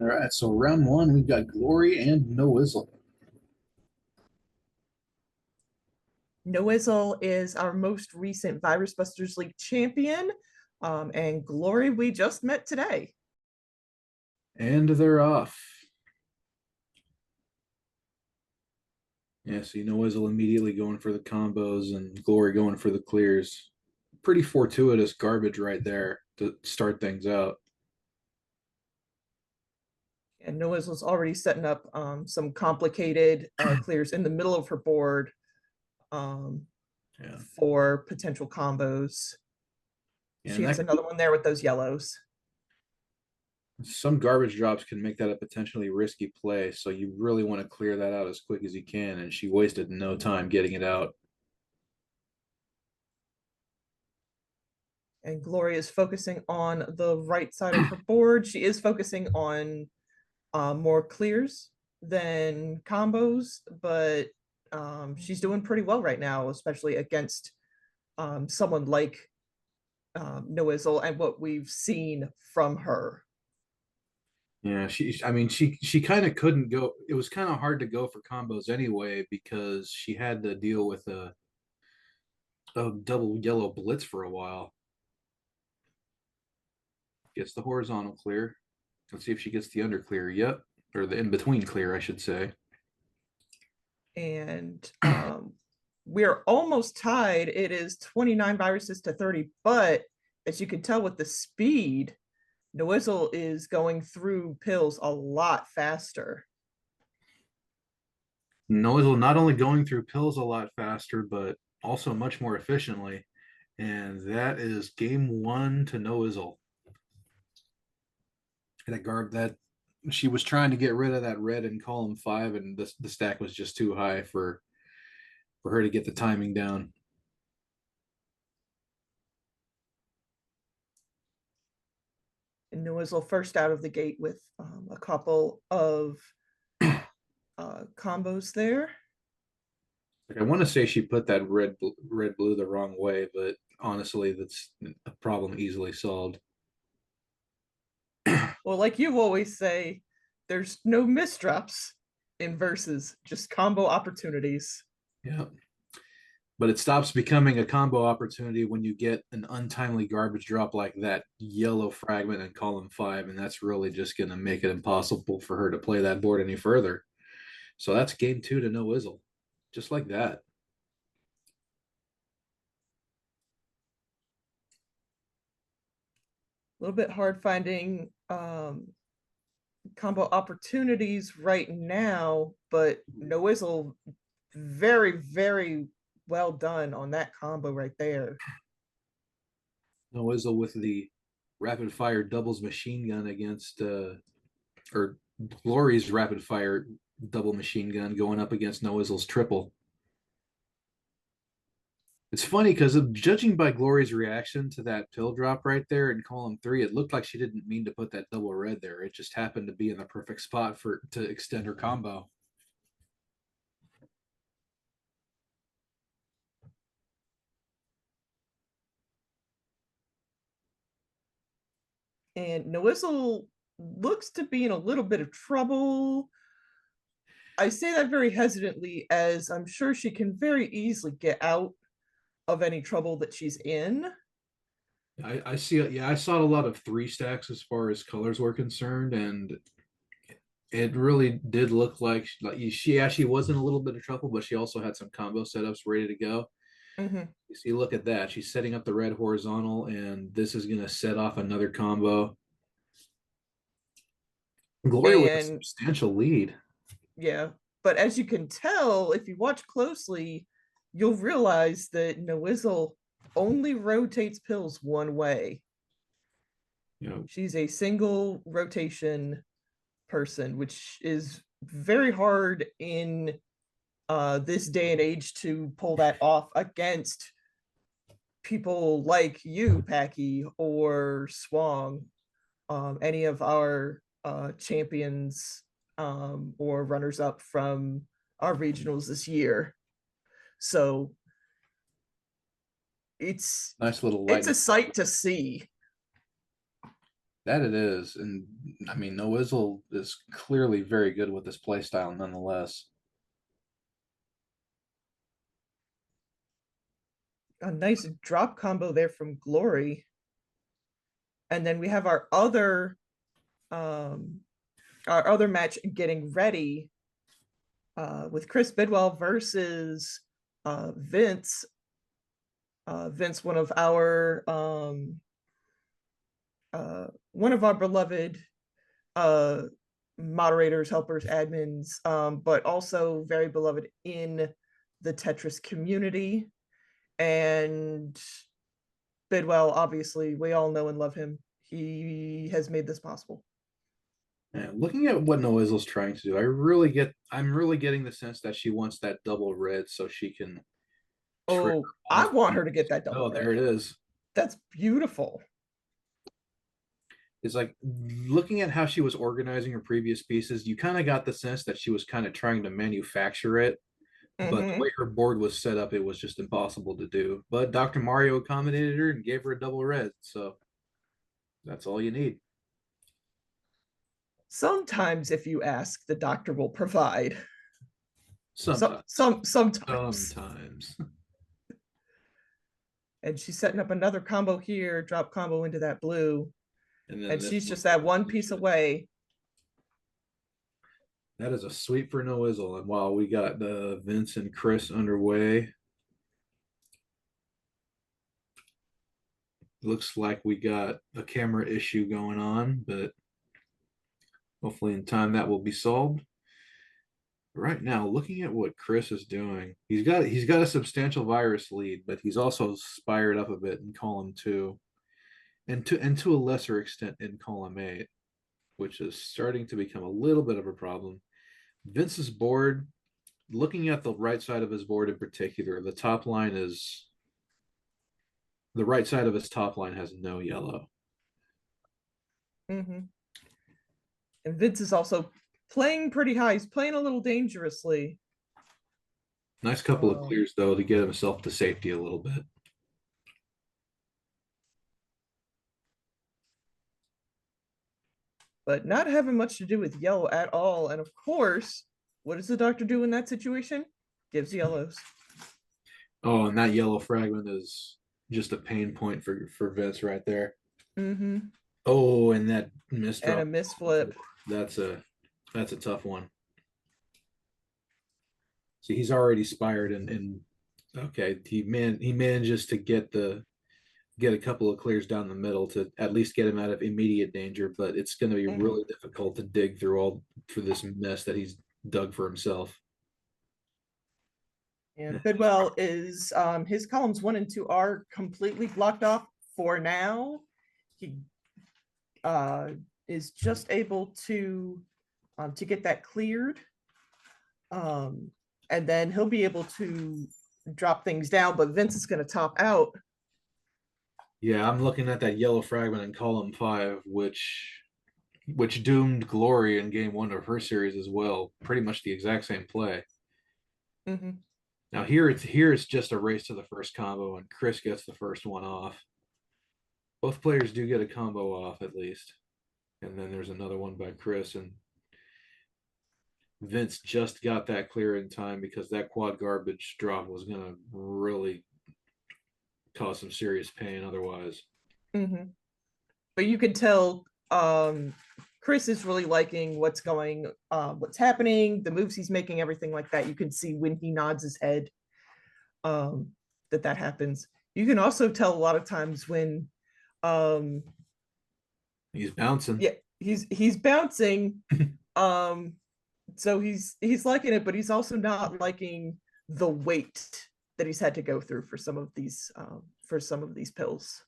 All right, so round one, we've got Glory and No Whistle. Noizzle is our most recent Virus Busters League champion, and Glory we just met today. And they're off. Yeah, so No Whistle immediately going for the combos and Glory going for the clears. Pretty fortuitous garbage right there to start things out. And Noizzle's already setting up some complicated clears in the middle of her board um, Yeah. for potential combos. Yeah, She has another one there with those yellows. some garbage drops can make that a potentially risky play, so you really want to clear that out as quick as you can. And she wasted no time getting it out. And Gloria is focusing on the right side of her board. She is focusing on more clears than combos, but she's doing pretty well right now, especially against someone like Noizzle and what we've seen from her. Yeah, I mean, she kind of couldn't go. It was kind of hard to go for combos anyway because she had to deal with a double yellow blitz for a while. Gets the horizontal clear. Let's see if she gets the under clear. Yep, or the in between clear, I should say. And we're almost tied. It is 29 viruses to 30, but as you can tell with the speed, Noizzle is going through pills a lot faster. Noisel not only going through pills a lot faster, but also much more efficiently. And that is game one to Noisel. That garb that she was trying to get rid of that red in column 5, and the stack was just too high for her to get the timing down. And Noizzle first out of the gate with a couple of combos there. Like, I want to say she put that red blue the wrong way, but honestly, that's a problem easily solved. Well, like you always say, there's no misdrops in verses, just combo opportunities. Yeah. But it stops becoming a combo opportunity when you get an untimely garbage drop like that yellow fragment in column 5, and that's really just going to make it impossible for her to play that board any further. So that's game 2 to No Whistle, just like that. A little bit hard finding combo opportunities right now, but Noizzle very, very well done on that combo right there. No Whistle with the rapid fire doubles machine gun against or Glory's rapid fire double machine gun going up against No Whistle's triple. It's funny because judging by Glory's reaction to that pill drop right there in column 3, it looked like she didn't mean to put that double red there. It just happened to be in the perfect spot for to extend her combo. And Noizzle looks to be in a little bit of trouble. I say that very hesitantly, as I'm sure she can very easily get out of any trouble that she's in. I see it. Yeah, I saw a lot of 3 stacks as far as colors were concerned, and it really did look like she actually was in a little bit of trouble, but she also had some combo setups ready to go. Mm-hmm. You see, look at that. She's setting up the red horizontal, and this is going to set off another combo. Gloria with a And substantial lead. yeah, but as you can tell, if you watch closely, you'll realize that Noizzle only rotates pills one way. You know, She's a single rotation person, which is very hard in this day and age to pull that off against people like you, Packy, or Swang, any of our champions or runners up from our regionals this year. So it's nice little it's a lightning. sight to see. That it is. And I mean, Noizzle is clearly very good with this play style nonetheless. A nice drop combo there from Glory. And then we have um our other match getting ready with Chris Bidwell versus Vince. Vince, one of our beloved uh moderators, helpers, admins, but also very beloved in the Tetris community. And Bidwell, obviously, we all know and love him. He has made this possible. Yeah, looking at what Noizzle's trying to do, I'm really getting the sense that she wants that double red so she can trigger Oh, I off. want her to get that double Oh, there red. it is. That's beautiful. It's like looking at how she was organizing her previous pieces, you kind of got the sense that she was kind of trying to manufacture it, but the way Mm-hmm. her board was set up, it was just impossible to do. But Dr. Mario accommodated her and gave her a double red, so that's all you need. Sometimes, if you ask, the doctor will provide. Sometimes. Sometimes. Sometimes. And she's setting up another combo here, drop combo into that blue. And then And this she's one just to that one finish piece it. away. That is a sweep for Noizzle. And while we got Vince and Chris underway, looks like we got a camera issue going on, but hopefully in time that will be solved. Right now, looking at what Chris is doing, he's got a substantial virus lead, but he's also spired up a bit in column two, and to a lesser extent in column eight, which is starting to become a little bit of a problem. Vince's board, looking at the right side of his board in particular, the right side of his top line has no yellow. Mm-hmm. And Vince is also playing pretty high. He's playing a little dangerously. Nice couple of Um, clears though to get himself to safety a little bit. but not having much to do with yellow at all. And of course, what does the doctor do in that situation? Gives yellows. Oh, and that yellow fragment is just a pain point for Vince right there. Mm-hmm. Oh, and that And a misdrop. misflip. That's a tough one. See, he's already spired and okay, he manages to get a couple of clears down the middle to at least get him out of immediate danger, but it's going to be Mm-hmm. really difficult to dig through all through this mess that he's dug for himself. And Bidwell is his columns 1 and 2 are completely blocked off for now. He uh, is just able to get that cleared. And then he'll be able to drop things down, but Vince is going to top out. Yeah, I'm looking at that yellow fragment in column five, which doomed Glory in game one of her series as well. Pretty much the exact same play. Mm-hmm. Now here it's just a race to the first combo, and Chris gets the first one off. Both players do get a combo off at least, and then there's another one by Chris, and Vince just got that clear in time because that quad garbage drop was gonna really cause some serious pain otherwise. Mm-hmm. But you can tell Chris is really liking what's happening, the moves he's making, everything like that. You can see when he nods his head um, that happens. You can also tell a lot of times when um, He's bouncing. yeah, he's bouncing. um, so he's liking it, but he's also not liking the weight that he's had to go through for some of these pills.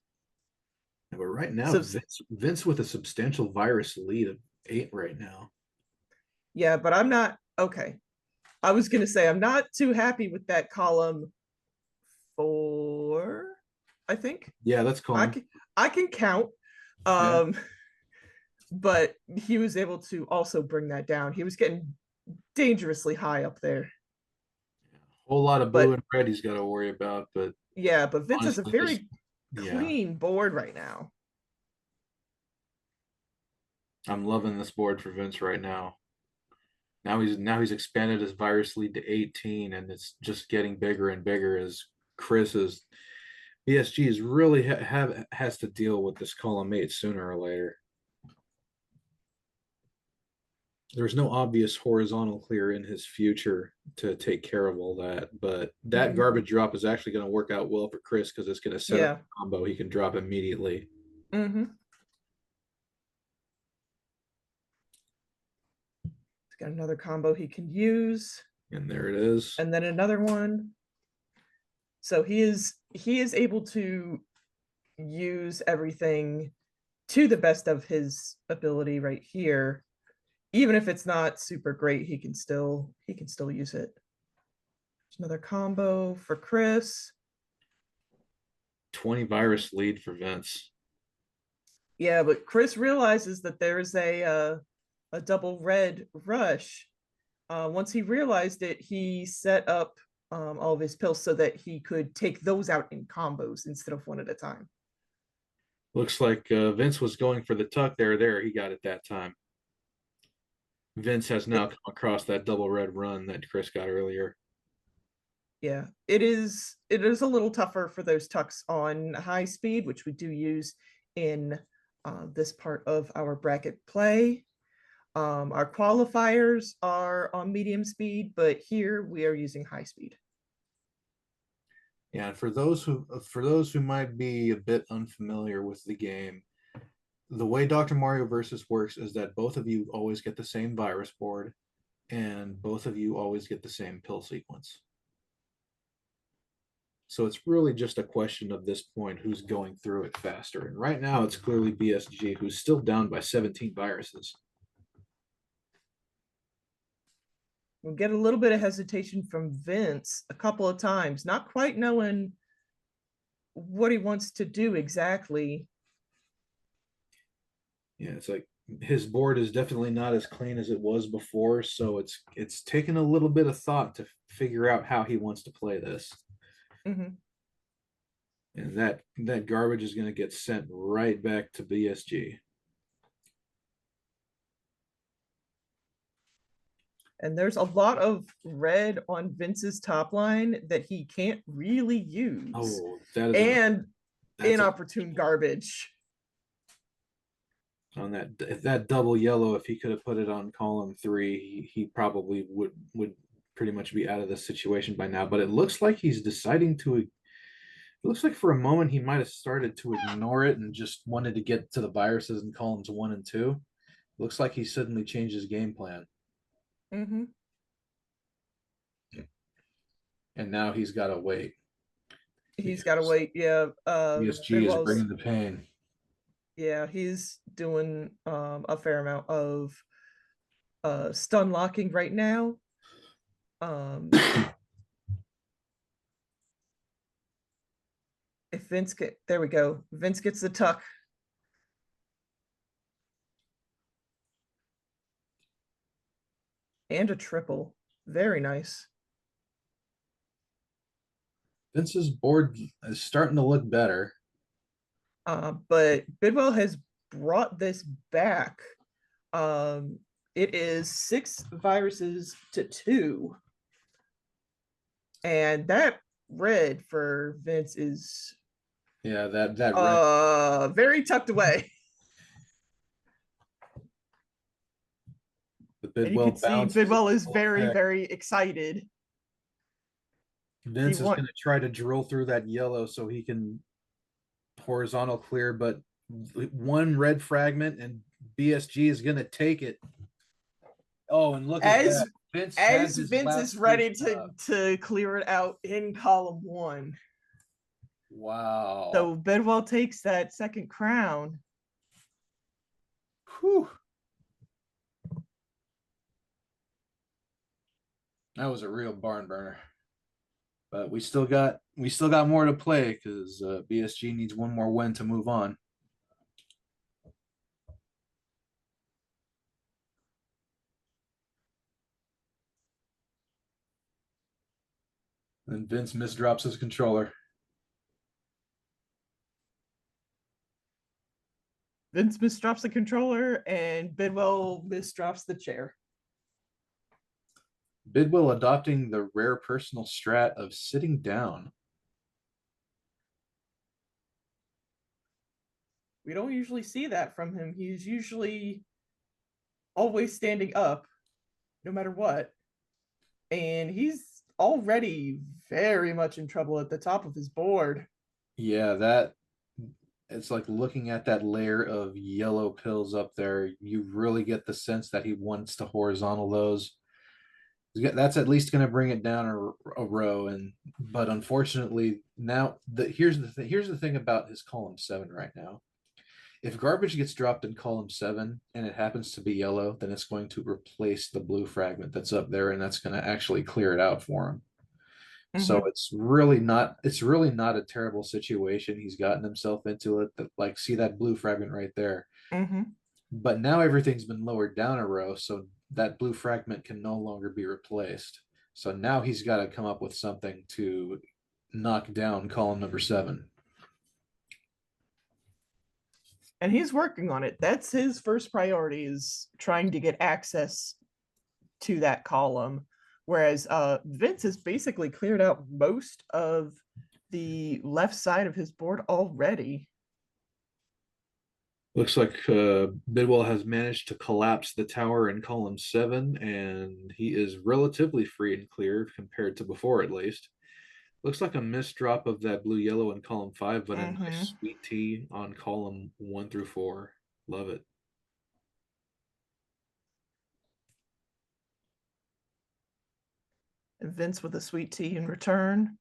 But right now, So Vince with a substantial virus lead of 8 right now. yeah, but I'm not okay. I was gonna say I'm not too happy with that column 4. I think Yeah, that's I calm. can I can count. Yeah. Um, but he was able to also bring that down. He was getting dangerously high up there. Whole lot of blue But and red he's got to worry about, but yeah, but Vince has a honestly, this very yeah. clean board right now. I'm loving this board for Vince right now. Now he's expanded his virus lead to 18, and it's just getting bigger and bigger as Chris's BSG is really has to deal with this column 8 sooner or later. There's no obvious horizontal clear in his future to take care of all that, but that Mhm. garbage drop is actually going to work out well for Chris because it's going to set up Yeah. a combo he can drop immediately. Mm-hmm. He's got another combo he can use, And there it is. and then another one. So he is able to use everything to the best of his ability right here. Even if it's not super great, he can still use it. There's another combo for Chris. 20 virus lead for Vince. Yeah, but Chris realizes that there's a double red rush. Once he realized it, he set up all of his pills so that he could take those out in combos instead of one at a time. Looks like Vince was going for the tuck there. There, he got it that time. Vince has now It, come across that double red run that Chris got earlier. yeah, it is a little tougher for those tucks on high speed, which we do use in this part of our bracket play. Our qualifiers are on medium speed, but here we are using high speed. Yeah, and for those who might be a bit unfamiliar with the game, the way Dr. Mario Versus works is that both of you always get the same virus board, and both of you always get the same pill sequence. So it's really just a question of this point who's going through it faster. And right now it's clearly BSG who's still down by 17 viruses. We get a little bit of hesitation from Vince a couple of times, not quite knowing what he wants to do exactly. Yeah, it's like his board is definitely not as clean as it was before, so it's taken a little bit of thought to figure out how he wants to play this. Mhm. And that garbage is going to get sent right back to BSG. And there's a lot of red on Vince's top line that he can't really use, Oh, that is an and that's a inopportune garbage. on that if that double yellow, if he could have put it on column 3, he probably would pretty much be out of this situation by now. But it looks like he's deciding to. It looks like for a moment he might have started to ignore it and just wanted to get to the viruses in columns 1 and 2. Looks like he suddenly changed his game plan, Mm-hmm. and now he's got to wait He's got to because wait. Yeah, BSG is Bidwell's. bringing the pain. Yeah, he's doing a fair amount of stun locking right now. Um, if Vince get there, we go. Vince gets the tuck. And a triple. Very nice. Vince's board is starting to look better. But Bidwell has brought this back. Um, it is 6 viruses to 2. And that red for Vince is Yeah, that red. very tucked away. The And you Bidwell can see bounce is in Bidwell is full very, effect. very excited. He Vince is want going to try to drill through that yellow so he can horizontal clear, but one red fragment and BSG is going to take it. Oh, and look at that. as Vince has as his Vince is last 3 ready to stops. to clear it out in column 1. Wow. So Bidwell takes that second crown. Whew. That was a real barn burner. But we still got more to play because BSG needs one more win to move on. And Vince misdrops his controller. Vince misdrops the controller and Bidwell misdrops the chair. Bidwell adopting the rare personal strat of sitting down. We don't usually see that from him. He's usually always standing up, no matter what. And he's already very much in trouble at the top of his board. Yeah, that it's like looking at that layer of yellow pills up there. You really get the sense that he wants to horizontal those. That's at least going to bring it down a row. And but unfortunately, now here's the thing about his column 7 right now. If garbage gets dropped in column 7 and it happens to be yellow, then it's going to replace the blue fragment that's up there, and that's going to actually clear it out for him. So Mm-hmm. it's really not a terrible situation he's gotten himself into. It that, like, see that blue fragment right there. Mm-hmm. But now everything's been lowered down a row, so that blue fragment can no longer be replaced. So now he's got to come up with something to knock down column number 7. And he's working on it. That's his first priority, is trying to get access to that column. Whereas Vince has basically cleared out most of the left side of his board already. Looks like Bidwell has managed to collapse the tower in column 7, and he is relatively free and clear compared to before, at least. Looks like a missed drop of that blue yellow in column 5, but a Mm-hmm. nice sweet tea on column 1 through 4. Love it. And Vince with a sweet tea in return.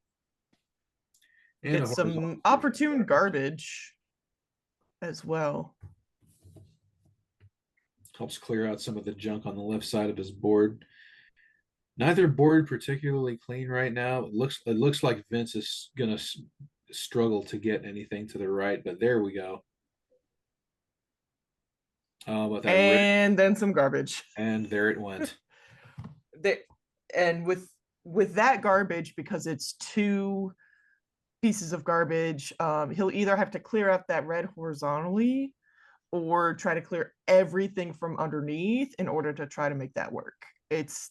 And a Gets horizontal some opportune garbage as well. helps clear out some of the junk on the left side of his board. Neither board particularly clean right now. It looks like Vince is gonna struggle to get anything to the right, but there we go. Oh, but that rare, And then some garbage. and there it went. They, and with that garbage, because it's two pieces of garbage, he'll either have to clear out that red horizontally or try to clear everything from underneath in order to try to make that work. It's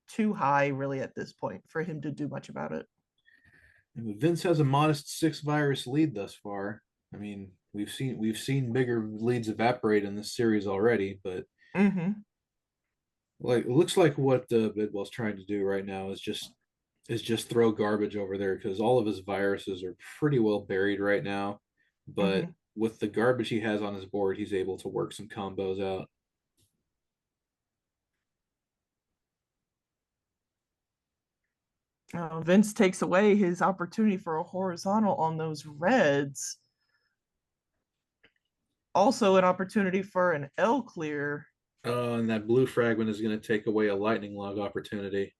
too high, really, at this point for him to do much about it. Vince has a modest 6 virus lead thus far. I mean, we've seen bigger leads evaporate in this series already, but Mm-hmm. like it looks like what Bidwell's trying to do right now is just throw garbage over there because all of his viruses are pretty well buried right now. But Mm-hmm. with the garbage he has on his board, he's able to work some combos out. Vince takes away his opportunity for a horizontal on those reds. Also, an opportunity for an L clear. And that blue fragment is going to take away a lightning log opportunity.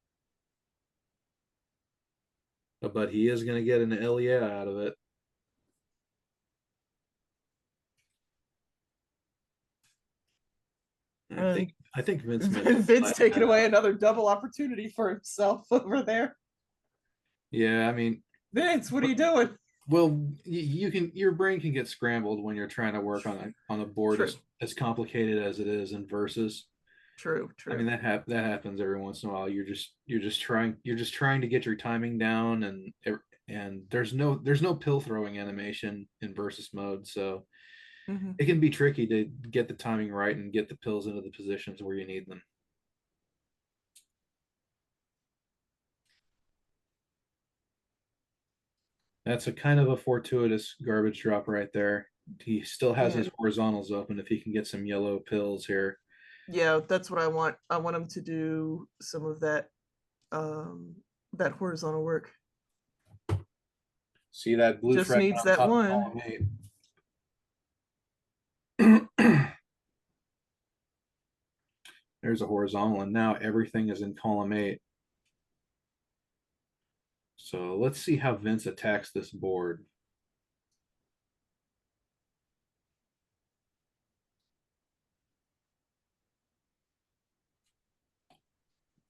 But he is going to get an L yeah out of it. I think And I think Vince might be Vince sliding taking that away out. another double opportunity for himself over there. Yeah, I mean, Vince, what are you doing? well, your brain can get scrambled when you're trying to work on a board True, as complicated as it is in versus. true, I mean true. that happens every once in a while. You're just trying to get your timing down, and there's no pill throwing animation in versus mode, so Mm-hmm. it can be tricky to get the timing right and get the pills into the positions where you need them. That's a kind of a fortuitous garbage drop right there. He still has his And horizontals open if he can get some yellow pills here. yeah, that's what I want. I want him to do some of that horizontal work. See that blue Just fragment needs on that top of one. column 8. There's a horizontal, and now everything is in column 8. So let's see how Vince attacks this board.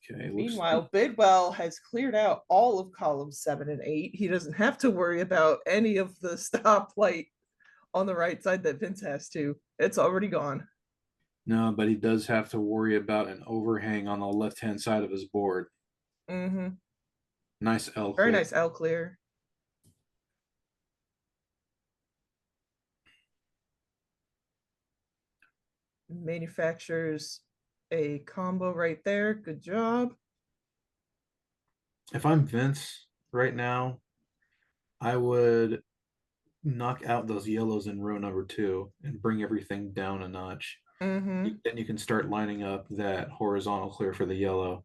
Okay, looks like Meanwhile, Bidwell has cleared out all of columns 7 and 8. He doesn't have to worry about any of the stoplight on the right side that Vince has to. It's already gone. No, but he does have to worry about an overhang on the left-hand side of his board. Mm-hmm. Nice L Very clear. nice L clear. Manufactures a combo right there. Good job. If I'm Vince right now, I would knock out those yellows in row number 2 and bring everything down a notch. Mm-hmm. Then you can start lining up that horizontal clear for the yellow.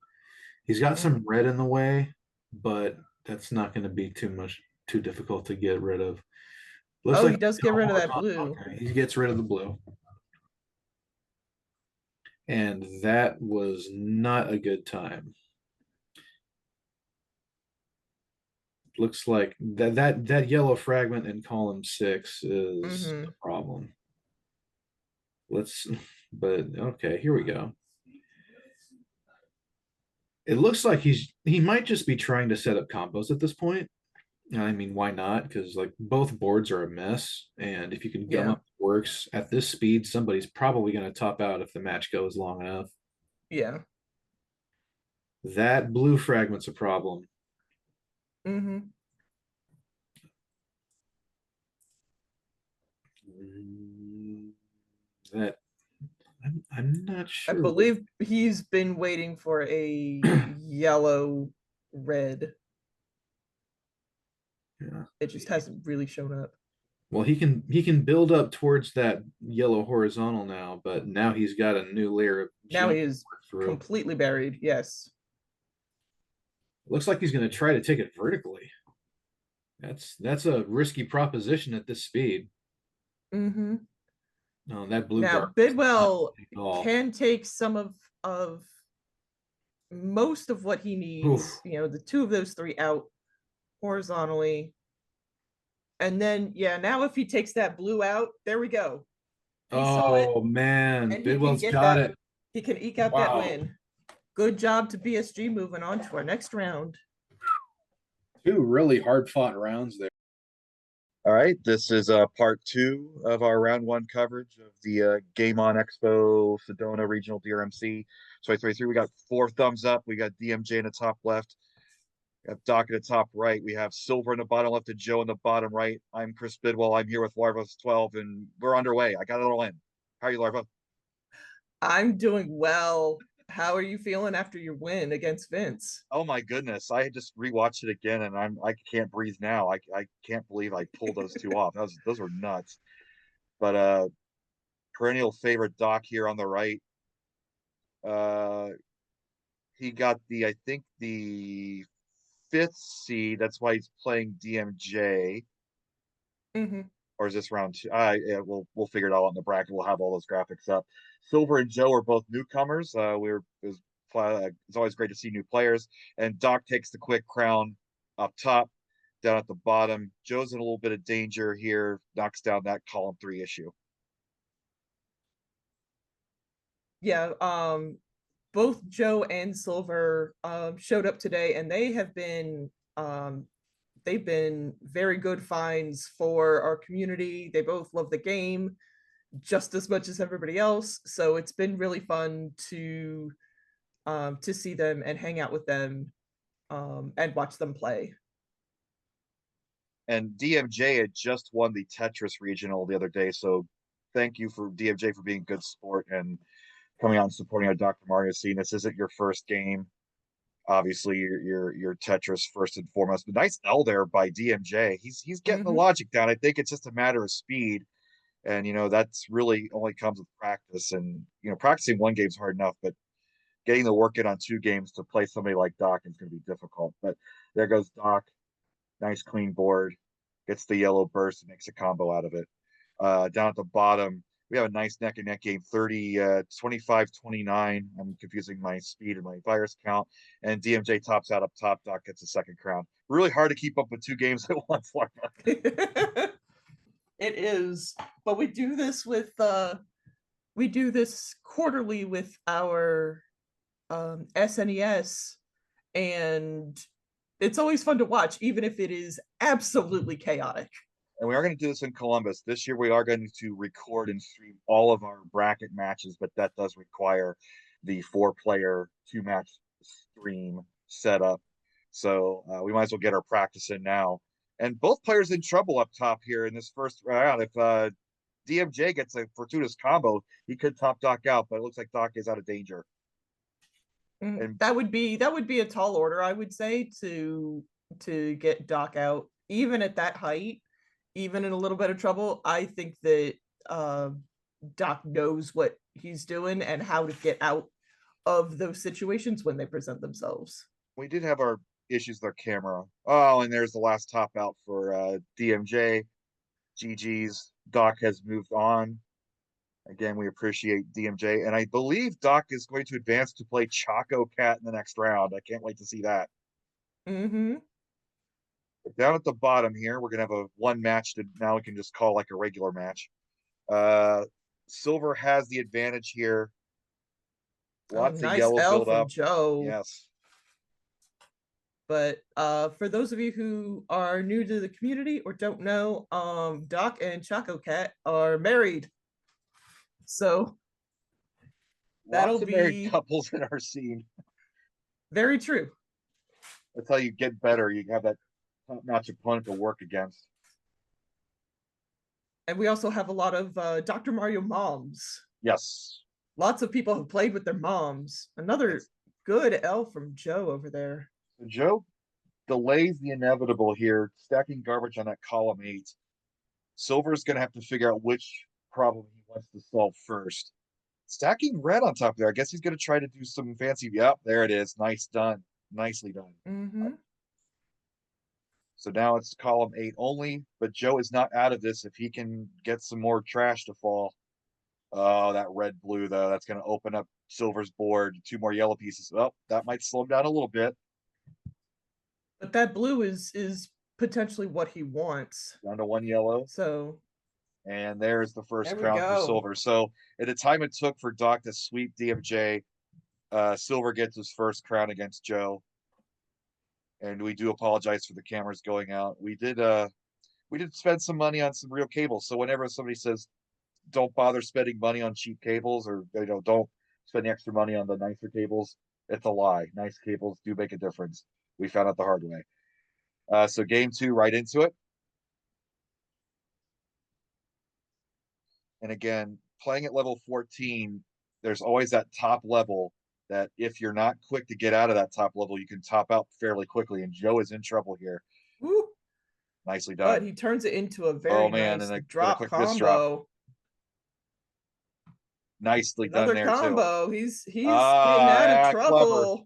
He's got Mm-hmm. some red in the way, but that's not going to be too difficult to get rid of. Looks Oh, like he does get rid of that blue. okay, he gets rid of the blue. And that was not a good time. Looks like that yellow fragment in column 6 is Mm-hmm. a problem. But okay, here we go. It looks like he might just be trying to set up combos at this point. I mean, why not? Because like both boards are a mess, and if you can gum Yeah. up works at this speed, somebody's probably going to top out if the match goes long enough. Yeah. That blue fragment's a problem. Mm-hmm. That I'm not I sure. believe he's been waiting for a yellow red. Yeah. It just hasn't really shown up. Well, he can build up towards that yellow horizontal now, but now he's got a new layer of Now junk he is through. completely buried. Yes. Looks like he's going to try to take it vertically. That's a risky proposition at this speed. Mm-hmm. No, that blue Now guard is not Bidwell at all. can take some of most of what he Oof. needs. The two of those three out horizontally, and then yeah. Now if he takes that blue out, there we go. He saw it, Oh man, and he can Bidwell's get got that. it. He can eke out that Wow. win. Good job to BSG moving on to our next round. Two really hard fought rounds there. All right, this is part 2 of our round 1 coverage of the Game On Expo Sedona Regional DrMC 2023. We got 4 thumbs up. We got DMJ in the top left. We have Doc in the top right. We have Silver in the bottom left and Joe in the bottom right. I'm Chris Bidwell. I'm here with Larva12, and we're underway. I got it all in. How are you, Larva? I'm doing well. How are you feeling after your win against Vince? Oh my goodness! I just rewatched it again, and I can't breathe now. I can't believe I pulled those two off. Those were nuts. But perennial favorite Doc here on the right. Uh, he got I think the 5th seed. That's why he's playing DMJ. Mm-hmm. Or is this round 2? Yeah, we'll figure it out on the bracket. We'll have all those graphics up. Silver and Joe are both newcomers. It's always great to see new players. And Doc takes the quick crown up top, down at the bottom. Joe's in a little bit of danger here. Knocks down that column 3 issue. Yeah. Both Joe and Silver showed up today, and they've been very good finds for our community. They both love the game just as much as everybody else, so it's been really fun to see them and hang out with them and watch them play. And DMJ had just won the Tetris regional the other day, so thank you for DMJ for being a good sport and coming out and supporting our Dr. Mario scene. This isn't your first game. Obviously, your Tetris first and foremost. But nice L there by DMJ. He's getting the Mm-hmm. logic down. I think it's just a matter of speed, and that's really only comes with practice. And practicing one game is hard enough, but getting the work in on 2 games to play somebody like Doc is going to be difficult. But there goes Doc. Nice clean board. Gets the yellow burst and makes a combo out of it. Down at the bottom, we have a nice neck and neck game 25-29. I'm confusing my speed and my virus count. And DMJ tops out up top. Doc gets a second crown. Really hard to keep up with 2 games at once. It is, but we do this quarterly with our SNES, and it's always fun to watch, even if it is absolutely chaotic. and we are going to do this in Columbus. This year, we are going to record and stream all of our bracket matches, but that does require the 4-player 2-match stream setup. So we might as well get our practice in now. And both players in trouble up top here in this first round. If DMJ gets a fortuitous combo, he could top Doc out, but it looks like Doc is out of danger. And that would be a tall order, I would say, to get Doc out, even at that height, even in a little bit of trouble. I think that Doc knows what he's doing and how to get out of those situations when they present themselves. We did have our issues with our camera. Oh, and there's the last top out for DMJ. GG's. Doc has moved on. Again, we appreciate DMJ. And I believe Doc is going to advance to play Choco Cat in the next round. I can't wait to see that. Mm-hmm. Down at the bottom here, we're going to have a one match that now we can just call like a regular match. Silver has the advantage here. Lots of yellow L build from up. Joe. Yes. But for those of you who are new to the community or don't know, Doc and Choco Cat are married. So that'll Lots of be married couples in our scene. Very true. That's how you get better. You have that top-notch opponent to work against. And we also have a lot of Dr. Mario moms. Yes. Lots of people have played with their moms. Another good L from Joe over there. So Joe delays the inevitable here, stacking garbage on that column 8. Silver's going to have to figure out which problem he wants to solve first. Stacking red on top there. I guess he's going to try to do some fancy. Yep, there it is. Nice done. Nicely done. Mm-hmm. So now it's column 8 only, but Joe is not out of this if he can get some more trash to fall. Oh, that red-blue, though. That's going to open up Silver's board. 2 more yellow pieces. Well, that might slow him down a little bit. But that blue is potentially what he wants. Down to 1 yellow. So. And there's the first There we crown for go. Silver. So at the time it took for Doc to sweep DMJ, Silver gets his first crown against Joe. And we do apologize for the cameras going out. We did spend some money on some real cables. So whenever somebody says don't bother spending money on cheap cables, or don't spend extra money on the nicer cables, it's a lie. Nice cables do make a difference. We found out the hard way. So game 2, right into it. And again, playing at level 14, there's always that top level that if you're not quick to get out of that top level, you can top out fairly quickly. And Joe is in trouble here. Woo. Nicely done. But he turns it into a very nice and drop combo. Nicely Another done there combo. too. He's getting out of trouble. Clever.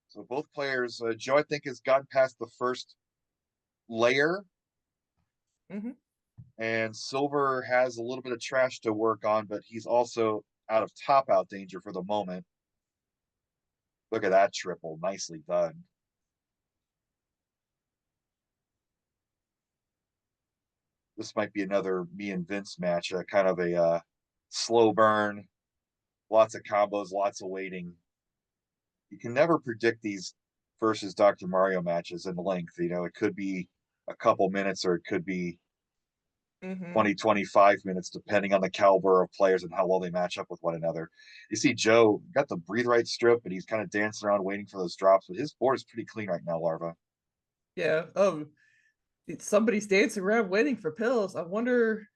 So both players, Joe, I think, has gotten past the first layer. Mm-hmm. And Silver has a little bit of trash to work on, but he's also out of top out danger for the moment. Look at that triple. Nicely done. This might be another me and Vince match, kind of a slow burn. Lots of combos, lots of waiting. You can never predict these versus Dr. Mario matches in length. It could be a couple minutes or it could be 20, 25 minutes, depending on the caliber of players and how well they match up with one another. You see Joe got the breathe right strip, but he's kind of dancing around waiting for those drops, but his board is pretty clean right now, Larva. Yeah. Oh, somebody's dancing around waiting for pills. I wonder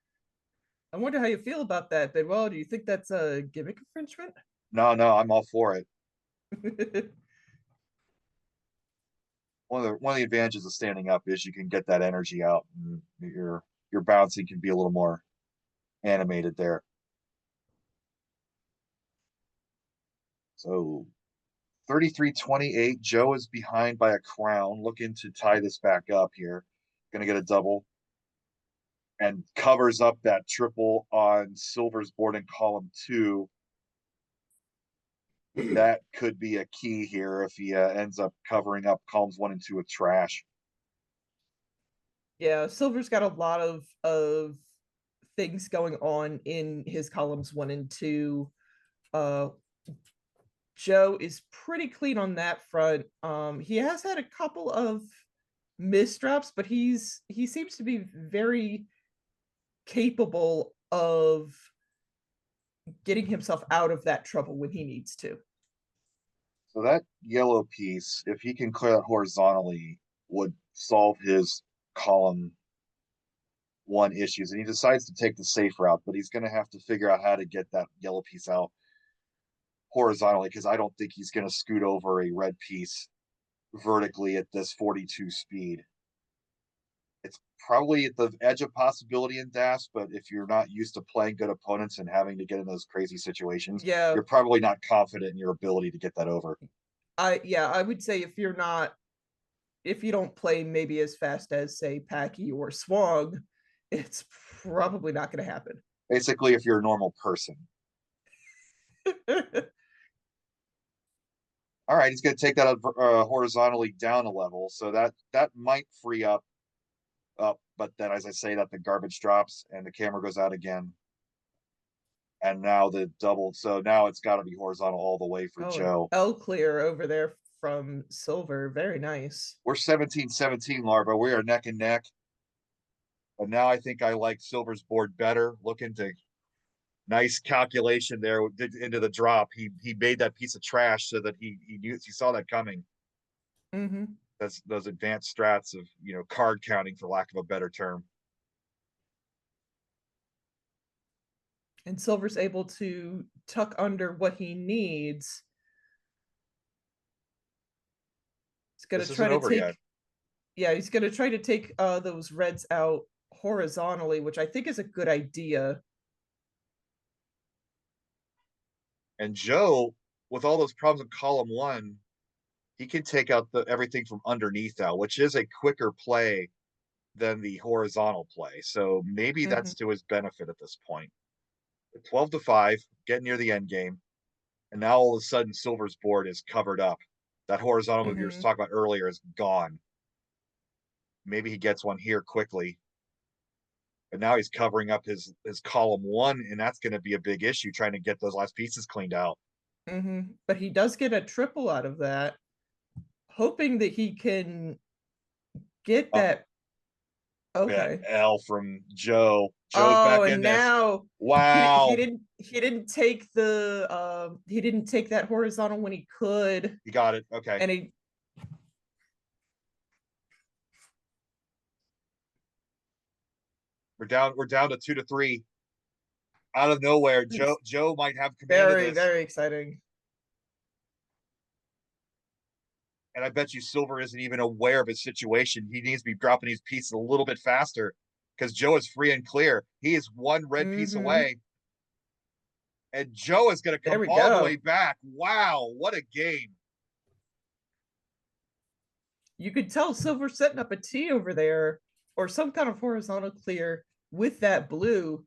how you feel about that, Bidwell. Do you think that's a gimmick infringement? No, I'm all for it. One of the advantages of standing up is you can get that energy out, and your bouncing can be a little more animated there. So 33-28, Joe is behind by a crown, looking to tie this back up here. Gonna get a double and covers up that triple on Silver's board in column 2. That could be a key here if he ends up covering up columns 1 and 2 with trash. Yeah, Silver's got a lot of things going on in his columns 1 and 2. Joe is pretty clean on that front. He has had a couple of misdrops, but he seems to be very capable of getting himself out of that trouble when he needs to. So that yellow piece, if he can clear that horizontally, would solve his column one issues. And he decides to take the safe route, but he's going to have to figure out how to get that yellow piece out horizontally, because I don't think he's going to scoot over a red piece vertically at this 42 speed. It's probably at the edge of possibility in DAS, but if you're not used to playing good opponents and having to get in those crazy situations, Yeah, you're probably not confident in your ability to get that over. I would say if you don't play maybe as fast as say Packy or Swong, it's probably not going to happen. Basically, if you're a normal person. All right, he's going to take that horizontally down a level, so that might free up. But then, as I say, that the garbage drops and the camera goes out again, and now the double. So now it's got to be horizontal all the way for Joe. L clear over there from Silver, very nice. We're 17-17, Larva. We are neck and neck. But now I think I like Silver's board better. Looking to nice calculation there into the drop. He made that piece of trash so that he saw that coming. Mm-hmm. That's those advanced strats of card counting, for lack of a better term. And Silver's able to tuck under what he needs. He's gonna try to take. Yeah, he's gonna try to take those reds out horizontally, which I think is a good idea. And Joe, with all those problems in column one, he can take out everything from underneath out, which is a quicker play than the horizontal play. So maybe that's to his benefit at this point. 12-5, getting near the end game. And now all of a sudden Silver's board is covered up. That horizontal move you were talking about earlier is gone. Maybe he gets one here quickly. But now he's covering up his column one, and that's going to be a big issue, trying to get those last pieces cleaned out. But he does get a triple out of that, hoping that he can get that. Okay. L from Joe. Joe's back in this. Now wow. He didn't take that horizontal when he could. He got it. Okay. And we're down to 2-3. Out of nowhere, Joe might have command of this. Very exciting. And I bet you Silver isn't even aware of his situation. He needs to be dropping these pieces a little bit faster, because Joe is free and clear. He is one red piece away. And Joe is going to come all the way back. Wow, what a game. You could tell Silver setting up a T over there, or some kind of horizontal clear with that blue.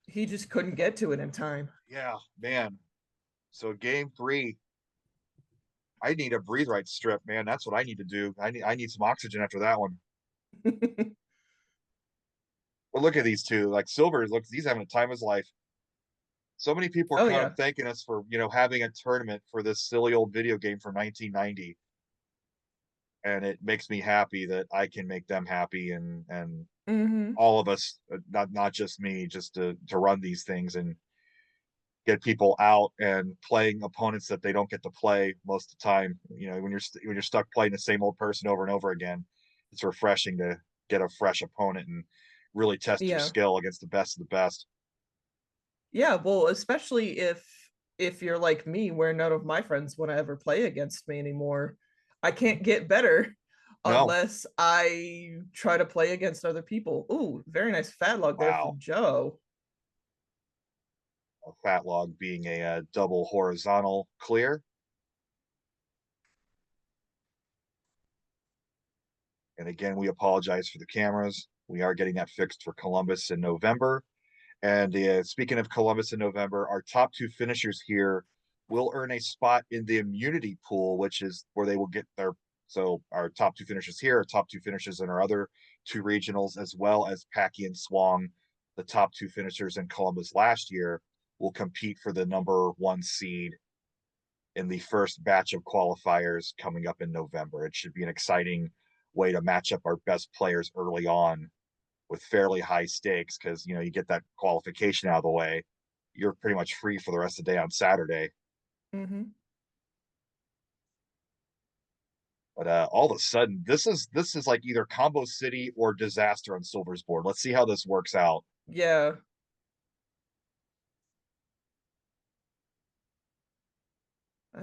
He just couldn't get to it in time. Yeah, man. So game 3. I need a breathe right strip, man. That's what I need to do. I need some oxygen after that one. Well, look at these two. Like Silver, look, he's having a time of his life. So many people are thanking us for having a tournament for this silly old video game from 1990, and it makes me happy that I can make them happy, and all of us, not just me, just to run these things and get people out and playing opponents that they don't get to play most of the time. When you're stuck playing the same old person over and over again, it's refreshing to get a fresh opponent and really test your skill against the best of the best. Yeah, well, especially if you're like me, where none of my friends want to ever play against me anymore. I can't get better unless I try to play against other people. Ooh, very nice fat log there from Joe. A fat log being a double horizontal clear. And again, we apologize for the cameras. We are getting that fixed for Columbus in November. And speaking of Columbus in November, our top 2 finishers here will earn a spot in the immunity pool, which is where they will get their. So our top 2 finishers here, our top 2 finishers in our other 2 regionals, as well as Packy and Swong, the top 2 finishers in Columbus last year, will compete for the number 1 seed in the first batch of qualifiers coming up in November. It should be an exciting way to match up our best players early on with fairly high stakes because, you know, you get that qualification out of the way, you're pretty much free for the rest of the day on Saturday. Mm-hmm. But all of a sudden, this is like either Combo City or Disaster on Silver's board. Let's see how this works out. Yeah.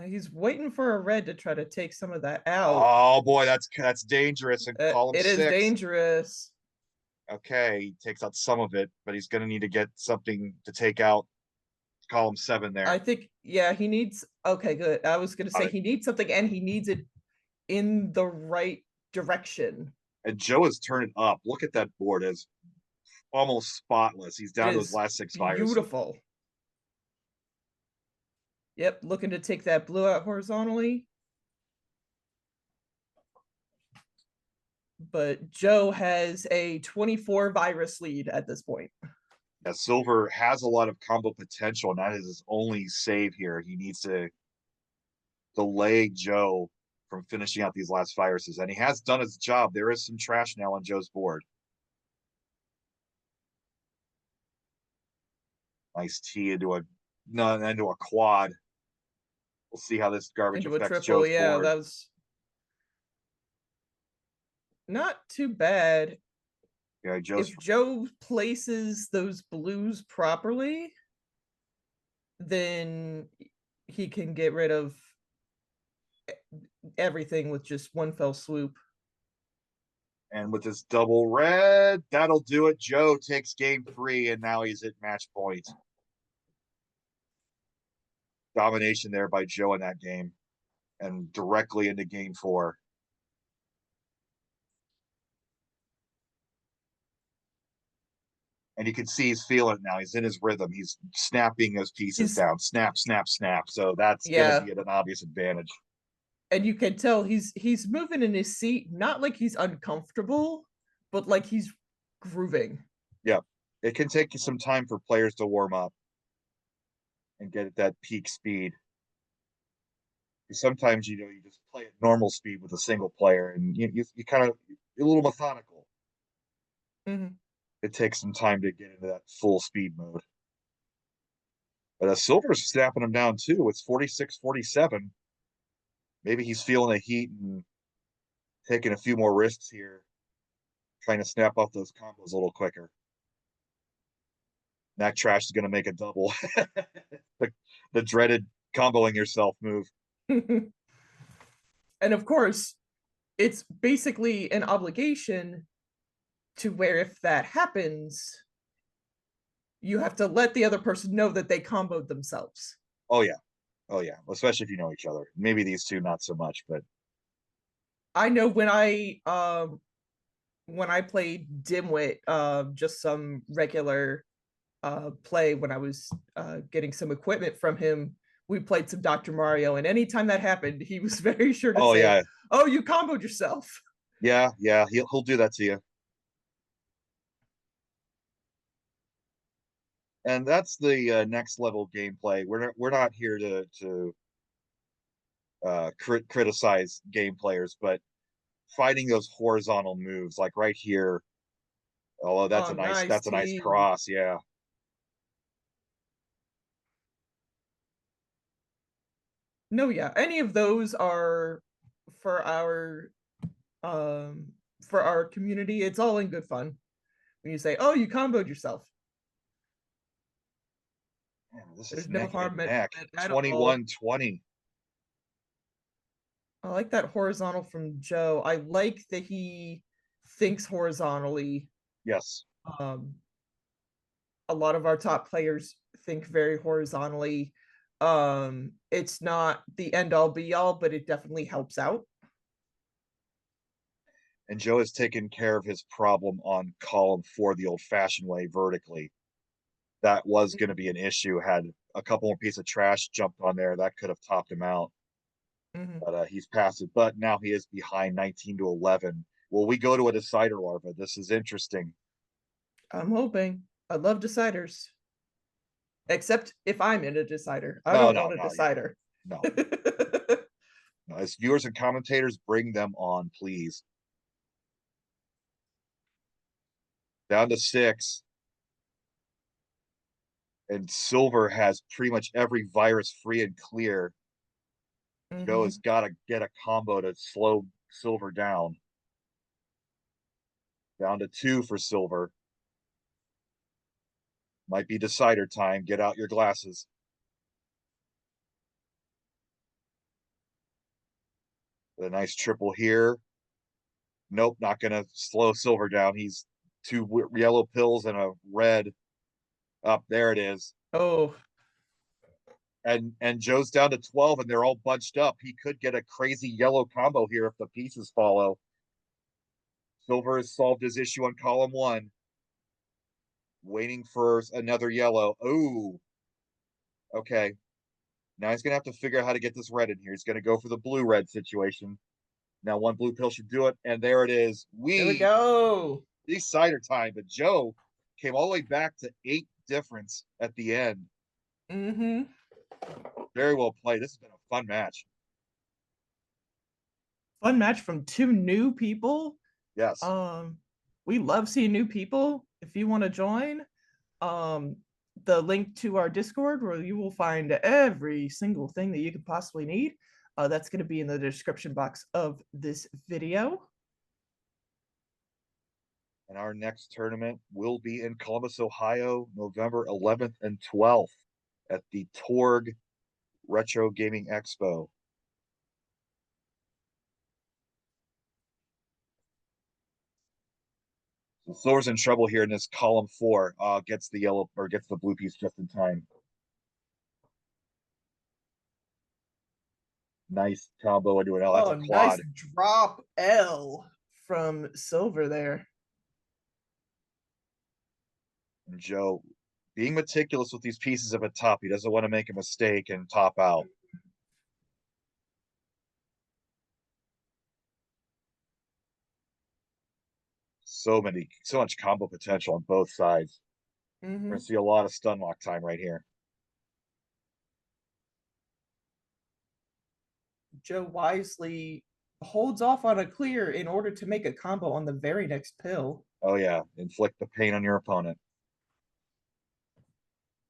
He's waiting for a red to try to take some of that out. Oh boy, that's dangerous. And column It is 6. dangerous. Okay, he takes out some of it, but he's going to need to get something to take out column 7 there. I think, yeah, he needs. Okay, good. I was going to say Right. he needs something, and he needs it in the right direction. And Joe has turned it up. Look at that board; it's almost spotless. He's down to his last 6 fires. Beautiful. Yep, looking to take that blue out horizontally. But Joe has a 24 virus lead at this point. Yeah, Silver has a lot of combo potential, and that is his only save here. He needs to delay Joe from finishing out these last viruses, and he has done his job. There is some trash now on Joe's board. Nice tee into a quad. We'll see how this garbage Into a affects triple, Joe's yeah, board. that was not too bad. Yeah, If Joe places those blues properly, then he can get rid of everything with just one fell swoop. And with this double red, that'll do it. Joe takes game 3, and now he's at match point. Domination there by Joe in that game, and directly into game 4. And you can see he's feeling it now. He's in his rhythm. He's snapping those pieces down. Snap, snap, snap. So that's going to be an obvious advantage. And you can tell he's moving in his seat, not like he's uncomfortable, but like he's grooving. Yeah. It can take some time for players to warm up and get at that peak speed. Sometimes, you know, you just play at normal speed with a single player, and you kind of, you're a little methodical. Mm-hmm. It takes some time to get into that full speed mode. But Silver's snapping him down too. It's 46-47. Maybe he's feeling the heat and taking a few more risks here, trying to snap off those combos a little quicker. That trash is going to make a double. the dreaded comboing yourself move. And of course, it's basically an obligation to where if that happens, you have to let the other person know that they comboed themselves. Oh yeah. Oh yeah. Especially if you know each other. Maybe these two not so much, but I know when I played Dimwit, just some regular play when I was getting some equipment from him, we played some Dr. Mario, and anytime that happened, he was very sure to say, yeah. "Oh, you comboed yourself." Yeah, he'll do that to you. And that's the next level gameplay. We're not here to criticize game players, but finding those horizontal moves, like right here. Although that's a nice cross, yeah. No, yeah, any of those are for our community. It's all in good fun when you say, "Oh, you comboed yourself." Man, this There's is no neck harm and in neck. it at all. 21-20. I like that horizontal from Joe. I like that he thinks horizontally. Yes. A lot of our top players think very horizontally. It's not the end all be all, but it definitely helps out. And Joe has taken care of his problem on column 4 the old-fashioned way, vertically. That was going to be an issue. Had a couple more pieces of trash jumped on there, that could have topped him out. Mm-hmm. But he's passed it. But now he is behind 19-11. Will we go to a decider, Larva? This is interesting. I'm hoping. I love deciders. Except if I'm in a decider. I No, don't no, want a no, decider. No. No, as viewers and commentators, bring them on, please. Down to 6. And silver has pretty much every virus free and clear. Joe has got to get a combo to slow silver down. Down to 2 for silver. Might be decider time. Get out your glasses. A nice triple here. Nope, not going to slow silver down. He's 2 yellow pills and a red. Up there it is. Oh. And Joe's down to 12 and they're all bunched up. He could get a crazy yellow combo here if the pieces follow. Silver has solved his issue on column 1. Waiting for another yellow. Ooh. Okay. Now he's going to have to figure out how to get this red in here. He's going to go for the blue-red situation. Now 1 blue pill should do it. And there it is. There we go. Decider time. But Joe came all the way back to 8 difference at the end. Very well played. This has been a fun match. Fun match from 2 new people. Yes. We love seeing new people. If you want to join, the link to our Discord where you will find every single thing that you could possibly need. That's going to be in the description box of this video. And our next tournament will be in Columbus, Ohio, November 11th and 12th at the Torg Retro Gaming Expo. So Silver's in trouble here in this column 4. Gets the yellow or gets the blue piece just in time. Nice combo into an L. That's a quad. Nice drop L from Silver there. And Joe being meticulous with these pieces up at top. He doesn't want to make a mistake and top out. So much combo potential on both sides. We're going to see a lot of stun lock time right here. Joe wisely holds off on a clear in order to make a combo on the very next pill. Oh yeah, inflict the pain on your opponent.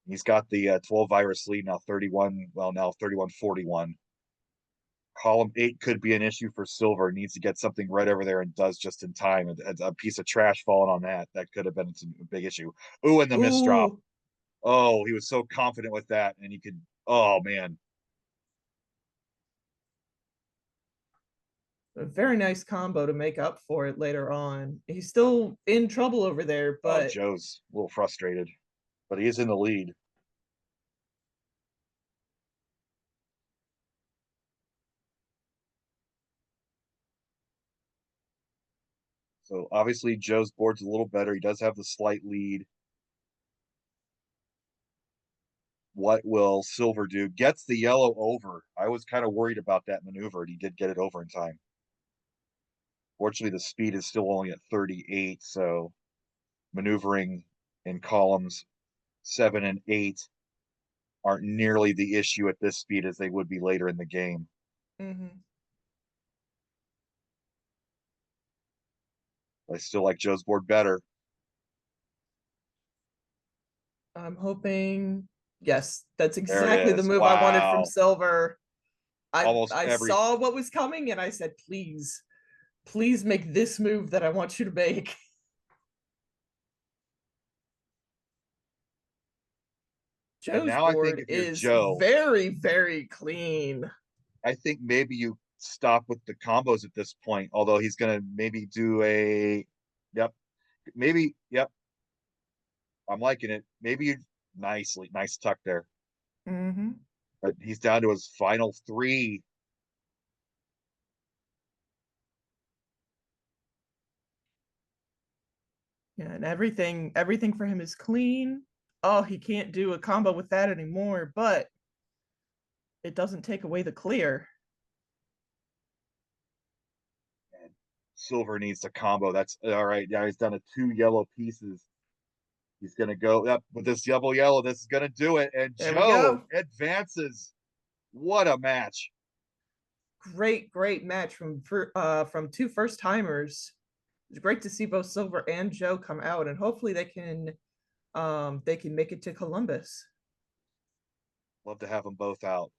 He's got the 12 virus lead now, 31. Well, now 31-41. Column 8 could be an issue for Silver. Needs to get something right over there and does just in time. A piece of trash falling on that. That could have been a big issue. Ooh, and the miss drop. Oh, he was so confident with that, and he could. Oh man. A very nice combo to make up for it later on. He's still in trouble over there, but Joe's a little frustrated, but he is in the lead. So obviously Joe's board's a little better. He does have the slight lead. What will Silver do? Gets the yellow over. I was kind of worried about that maneuver, and he did get it over in time. Fortunately, the speed is still only at 38, so maneuvering in columns 7 and 8 aren't nearly the issue at this speed as they would be later in the game. I still like Joe's board better. I'm hoping, yes, that's exactly the move I wanted from Silver. I saw what was coming and I said, please make this move that I want you to make. Joe's board is very, very clean. I think maybe you stop with the combos at this point, although he's going to maybe do a, yep. I'm liking it. Maybe you, nice tuck there. But he's down to his final 3. Yeah, and everything for him is clean. Oh, he can't do a combo with that anymore, but it doesn't take away the clear. And Silver needs to combo. That's all right. Now he's done a 2 yellow pieces. He's going to go up with this yellow. This is going to do it. And Joe advances What a match. Great match from two first timers. It's great to see both Silver and Joe come out, and hopefully they can make it to Columbus. Love to have them both out.